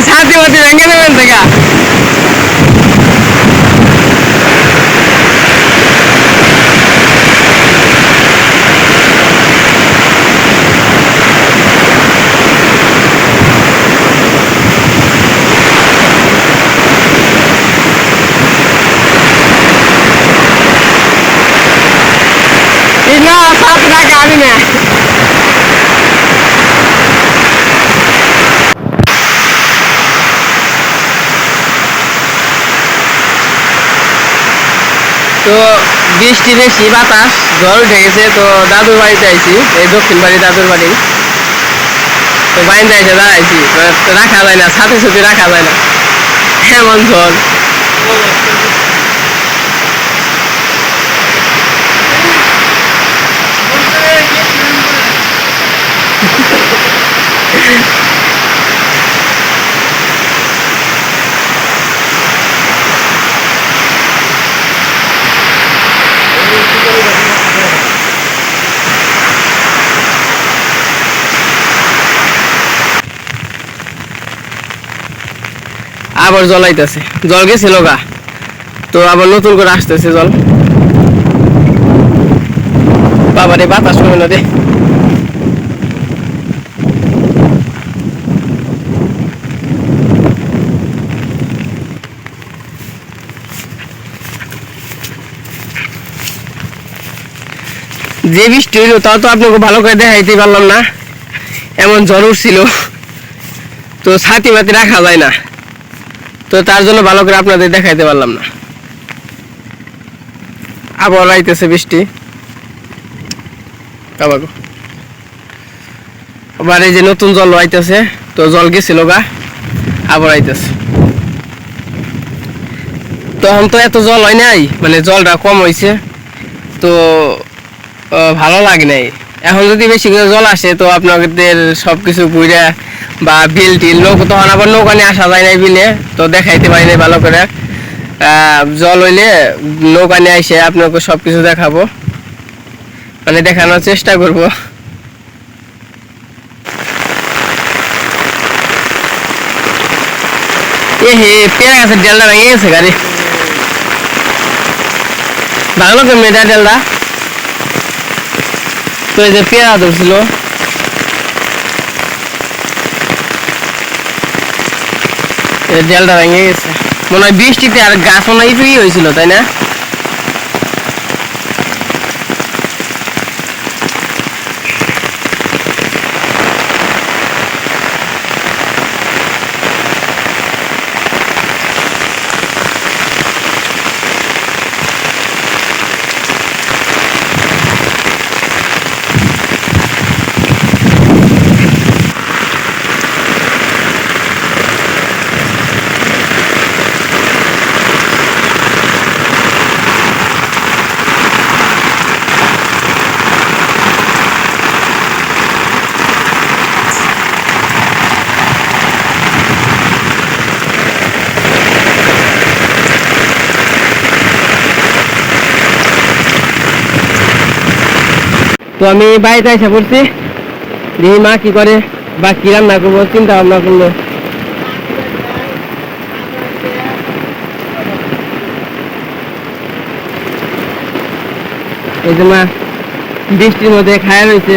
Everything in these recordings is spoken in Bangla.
ছাতি মাতি ভেঙে দেবেন থেকে না 7 টাকা আমি না তো বৃষ্টি বেশি বাতাস ঝড় উঠে গেছে তো দাদুর বাড়িতে আইছি এই দক্ষিণ বাড়ি দাদুর বাড়ি তো বাইন্দা এসে দাঁড়াইছি রাখা যায় না সাথে সাথে রাখা যায় না এমন ঝড় আবার জল আইতেছে জল গেছিল গা তো আবার নতুন করে আসতেছে জল বাবারে বাতাস কমে না রে যে বৃষ্টি হইলো তাও তো আপনাকে ভালো করে দেখাইতে পারলাম না এমন ঝড় উঠছিল তো ছাতি মাতি রাখা যায় না তো তার জন্য ভালো করে আপনাদের দেখাইতে পারলাম না আবার আইতেছে বৃষ্টি আবার এই যে নতুন জল আইতেছে তো জল গেছিল গা আবার আইতেছে তখন তো এত জল হয় নাই মানে জলটা কম হয়েছে তো ভালো লাগে নাই এখন যদি বেশি করে জল আসে তো আপনাদের সবকিছু ঘুরে বা বিল টিল নৌকা তখন আবার নৌকা নিয়ে আসা যায় না বিলে তো দেখাইতে পারি না ভালো করে জল হইলে নৌকা নিয়ে এসে আপনাকে সবকিছু দেখাবো, মানে দেখানোর চেষ্টা করব। এ হে পেয়ারা গাছের ডেলটা ভেঙে গেছে গাড়ি, ভাগলো কেমনি এটা ডেলটা? তো এই যে পেয়ারা ধরছিল, ডেলটা ভেঙে গেছে মনে হয় বৃষ্টিতে, আর গাছ মনে হয় ইফি হয়েছিল তাই না? তো আমি বাড়িতে এসে পড়ছি, দেখি মা কি করে বা কি রান্না করবো চিন্তা ভাবনা করলো। এই যে মা বৃষ্টির মধ্যে খায়া রয়েছে,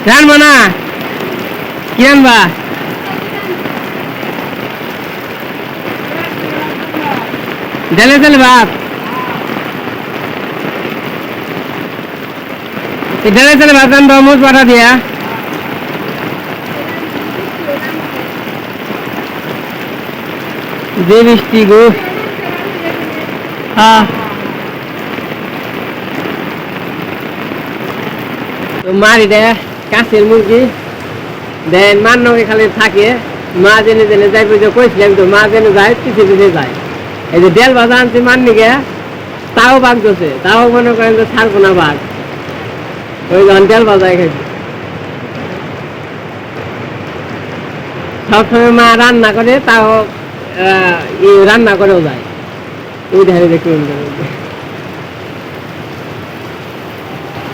রানবো না কি রানবা? জেলে জেলে ভাত, জেলে জেলে ভাত রানবো মুজ পাঠা দিয়া। যে বৃষ্টি গো, হ্যাঁ মারি দেয় কাছের মুরগি দেন মার নগে খালি থাকে, মা জেনে জেনে যাই কইছিলাম তো, মা জেনে যায় পিছিয়ে পিছিয়ে যায়। এই যে ডেল ভাজা আনছি মার নিগে, তাও বাঘ দোষে, তাও মনে করেন যে ছাড়বো না বাঘ, ওই যখন ডেল ভাজায় খাইছে। সবসময় মা রান্না করে, তাও রান্না করেও যায়, ওই ধারে দেখে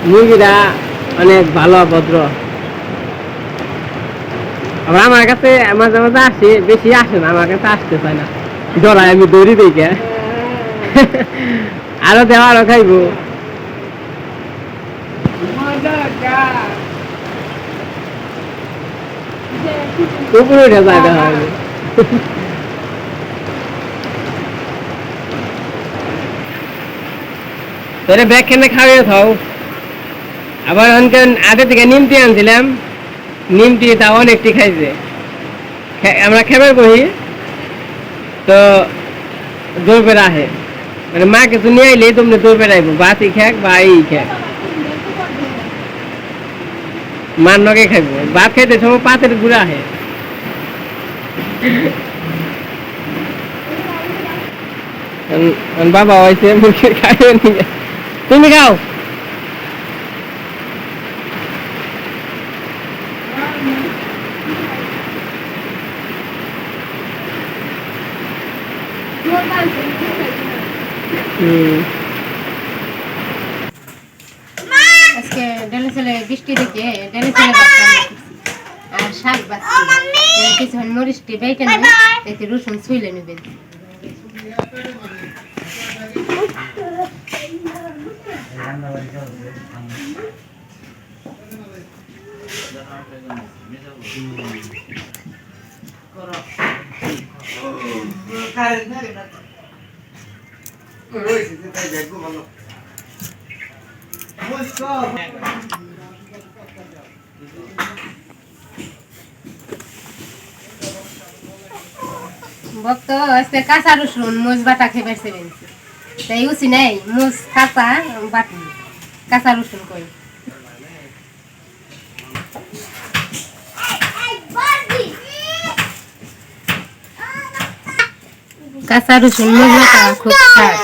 মুরগিটা অনেক ভালো ভদ্র। আবার আমার কাছে মাঝে মাঝে আসে, বেশি আসে না, আমার কাছে আসতে চায় না, ডরায় আমি দৌড়ি দেখে আরো দেওয়া আরো খাইবো। উপরে উঠে যায় দেখা তোরে ব্যাগ খেলে খাওয়াই খাও। আবার আগে থেকে নিমটি আনছিলাম, নিমটি তা অনেকটি খাইছে। আমরা খেবার বহি তো দৌড় বেড়া আহে, মানে মা কিছু নিয়ে আইলে তোমরা দৌড় বেড়াইবো, বাতি খেক বা এই খেক, মার নগে খাইবো। ভাত খাইতে সময় পাতের গুড়া আহে। বাবা হয়েছে মুরগি খাইও নিয়ে, তুমি খাও। আজকে ডেলে ছেলে বৃষ্টি দেখে ডেলে ছেলে আর শাক বাচ্চি কিছুক্ষণ মরিচটি বেটে নেবেন, এতে রসুন ছুইলে নেবেন। ভক্ত আজকে কাঁচা রসুন মোজ বাটা খেয়ে বেছে বেছে, তাই উচি নেই মোজ কাঁচা বাটি, কাঁচা রসুন করি কাঁচা রসুন মোজ বাটা খুব স্বাদ।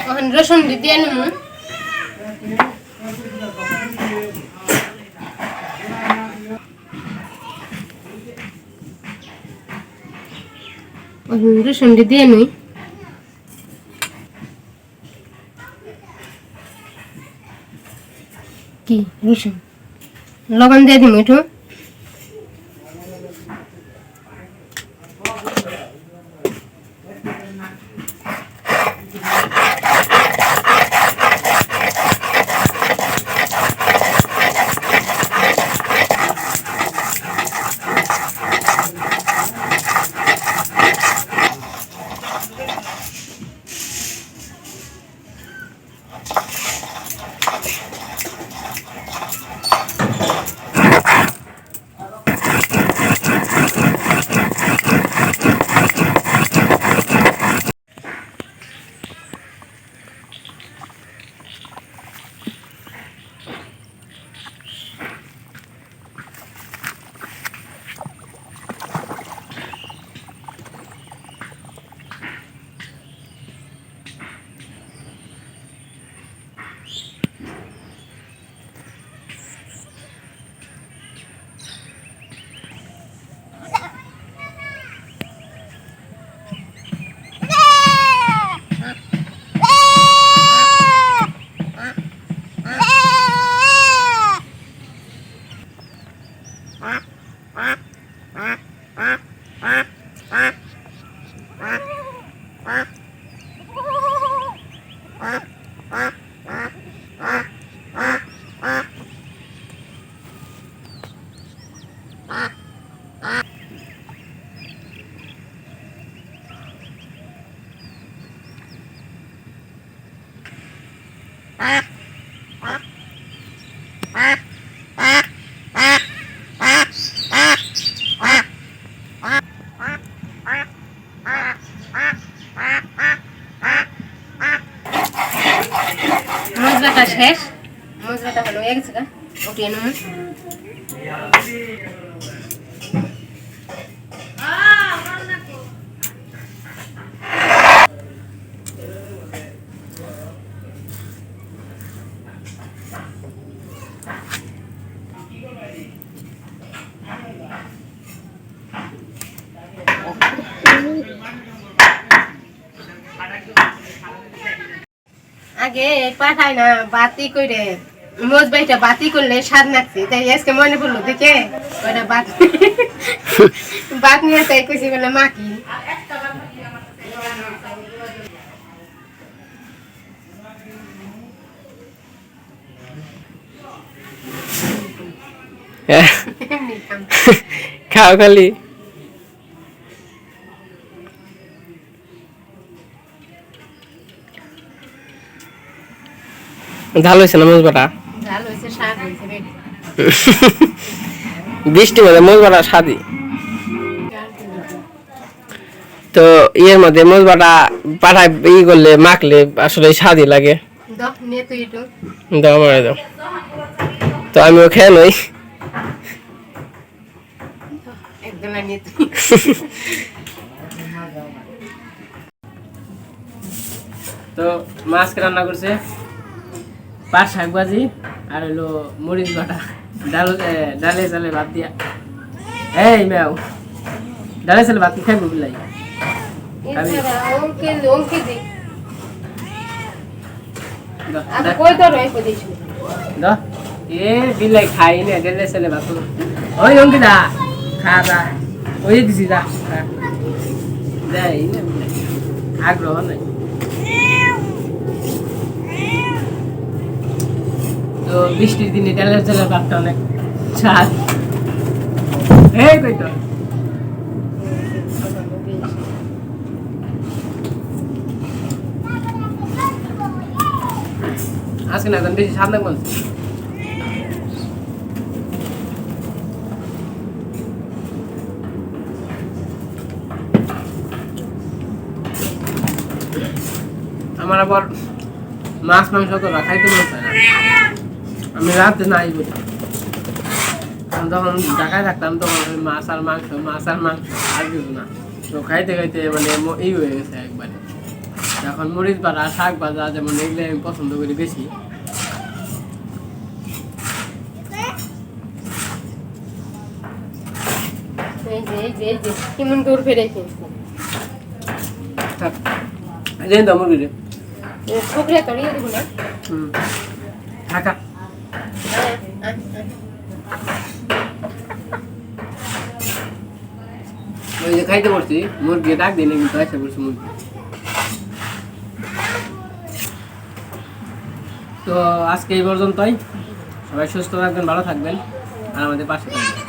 এখন রসুন দিয়ে নেবো। রসুন দিয়ে নিই। কি রসুন লবণ দিয়ে দিব একটু। মশলাটা শেষ, মশলাটা হলো এক জায়গা উঠিয়ে নেব। আগে পাঠাই না বাতি করে মোজ বাইটা বাতি করলে স্বাদ লাগছে, তাই আজকে মনে পড়লো দেখে ওটা বাতি বাত নিয়ে তাই কইছি বলে মা কি খাও খালি ঝাল হয়েছে না মোজ বাটা? ঝাল হয়েছে, স্বাদ হয়েছে বেশি। বৃষ্টি মধ্যে মোজ বাটা স্বাদই। তো ইয়ের মধ্যে মোজ বাটা পাঠায় ই করলে মাখলে আসলে স্বাদই লাগে। দাও নে তুই একটু দাও আমারে দাও, তো আমিও খেয়ে নই। একদম নে তুই। তো মাছকে রান্না করছে পাট শাক ভাজি আর হলো মরিচ বাটা, ডালে চালে ভাত দিয়া। এই ম্যাও ডালে চালে ভাত কি খাইব বিলাই? এ বিলাই খাই না ডালে চালে ভাত। ওই অঙ্কিতা খা যা, ওই দিছি যা যাই না, আগ্রহ নাই। তো বৃষ্টির দিনে ডালের চালের ভাতটা অনেক স্বাদ। এই কই তো আজকে না এখন বেশি স্বাদ লাগবে। আমার আবার মাছ মাংস তো খাইতে মন চায় না, আমি রাতে নাই বলি। যখন ঢাকায় থাকতাম তখন মাছ আর মাংস আর কিছু না, তো খাইতে খাইতে মানে এই হয়ে গেছে একবারে। এখন মরিচ ভাজা শাক ভাজা যেমন এগুলো আমি পছন্দ করি বেশি। কেমন দূর ফেরে ফেলছি মুরগি পুকুরে তড়িয়ে দিব না ঢাকা ওই যে খাইতে পড়ছি মুরগি ডাক দিনে কিন্তু আসা পড়ছি মুরগি। তো আজকে এই পর্যন্তই, সবাই সুস্থ থাকবেন, ভালো থাকবেন আর আমাদের পাশে থাকবেন।